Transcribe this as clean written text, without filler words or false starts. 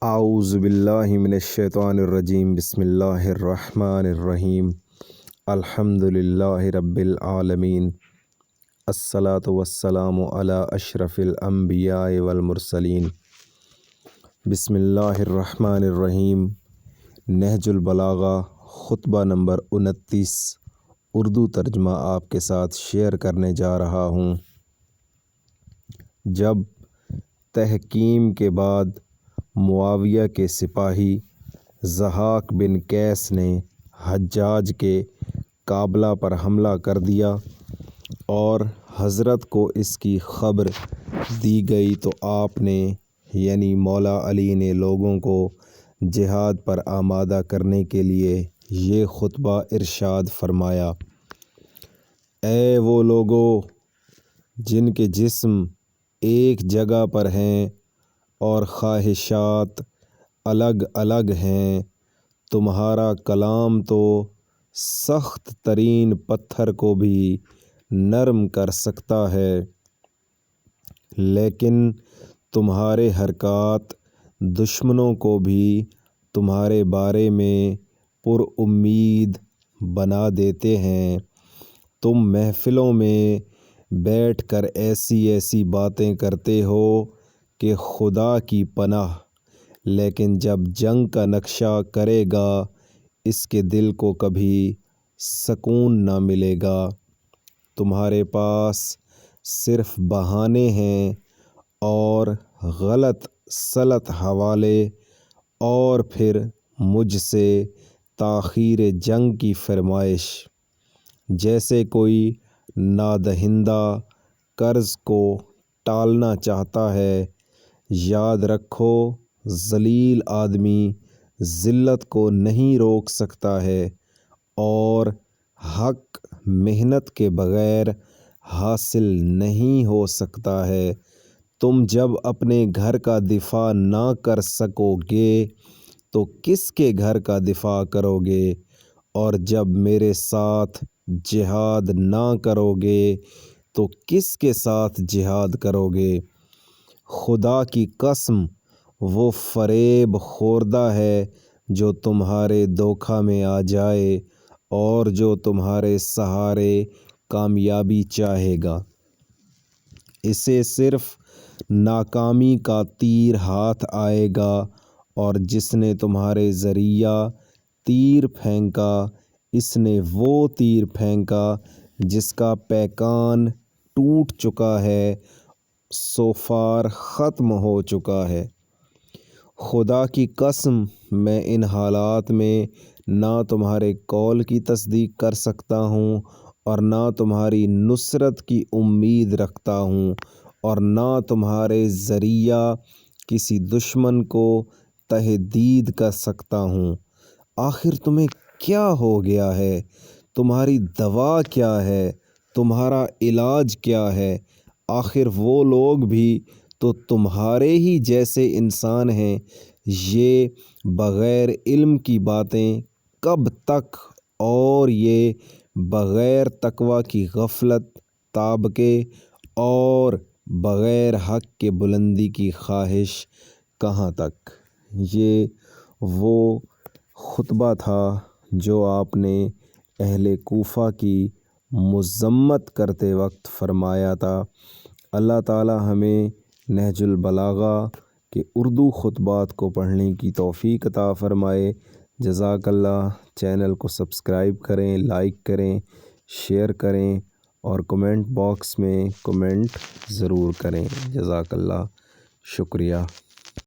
اعوذ باللہ من الشیطان الرجیم بسم اللہ الرحمن الرحیم الحمد للہ رب العالمین الصلاۃ والسلام علی اشرف الانبیاء والمرسلین بسم اللہ الرحمن الرحیم۔ نہج البلاغہ خطبہ نمبر 29 اردو ترجمہ آپ کے ساتھ شیئر کرنے جا رہا ہوں۔ جب تحکیم کے بعد معاویہ کے سپاہی ضحاک بن قیس نے حجاج کے قافلہ پر حملہ کر دیا اور حضرت کو اس کی خبر دی گئی تو آپ نے یعنی مولا علی نے لوگوں کو جہاد پر آمادہ کرنے کے لیے یہ خطبہ ارشاد فرمایا: اے وہ لوگو جن کے جسم ایک جگہ پر ہیں اور خواہشات الگ الگ ہیں، تمہارا کلام تو سخت ترین پتھر کو بھی نرم کر سکتا ہے، لیکن تمہارے حرکات دشمنوں کو بھی تمہارے بارے میں پر امید بنا دیتے ہیں۔ تم محفلوں میں بیٹھ کر ایسی ایسی باتیں کرتے ہو کہ خدا کی پناہ، لیکن جب جنگ کا نقشہ کرے گا اس کے دل کو کبھی سکون نہ ملے گا۔ تمہارے پاس صرف بہانے ہیں اور غلط سلط حوالے، اور پھر مجھ سے تاخیر جنگ کی فرمائش، جیسے کوئی نادہندہ قرض کو ٹالنا چاہتا ہے۔ یاد رکھو ذلیل آدمی ذلت کو نہیں روک سکتا ہے اور حق محنت کے بغیر حاصل نہیں ہو سکتا ہے۔ تم جب اپنے گھر کا دفاع نہ کر سکو گے تو کس کے گھر کا دفاع کرو گے، اور جب میرے ساتھ جہاد نہ کرو گے تو کس کے ساتھ جہاد کرو گے؟ خدا کی قسم وہ فریب خوردہ ہے جو تمہارے دھوکہ میں آ جائے اور جو تمہارے سہارے کامیابی چاہے گا، اسے صرف ناکامی کا تیر ہاتھ آئے گا، اور جس نے تمہارے ذریعہ تیر پھینکا اس نے وہ تیر پھینکا جس کا پیکان ٹوٹ چکا ہے، سوفار ختم ہو چکا ہے۔ خدا کی قسم میں ان حالات میں نہ تمہارے قول کی تصدیق کر سکتا ہوں اور نہ تمہاری نصرت کی امید رکھتا ہوں، اور نہ تمہارے ذریعہ کسی دشمن کو تہدید کر سکتا ہوں۔ آخر تمہیں کیا ہو گیا ہے؟ تمہاری دوا کیا ہے؟ تمہارا علاج کیا ہے؟ آخر وہ لوگ بھی تو تمہارے ہی جیسے انسان ہیں۔ یہ بغیر علم کی باتیں کب تک، اور یہ بغیر تقویٰ کی غفلت تابکے، اور بغیر حق کے بلندی کی خواہش کہاں تک؟ یہ وہ خطبہ تھا جو آپ نے اہل کوفہ کی مذمت کرتے وقت فرمایا تھا۔ اللہ تعالی ہمیں نہج البلاغہ کے اردو خطبات کو پڑھنے کی توفیق عطا فرمائے۔ جزاک اللہ۔ چینل کو سبسکرائب کریں، لائک کریں، شیئر کریں اور کمنٹ باکس میں کمنٹ ضرور کریں۔ جزاک اللہ، شکریہ۔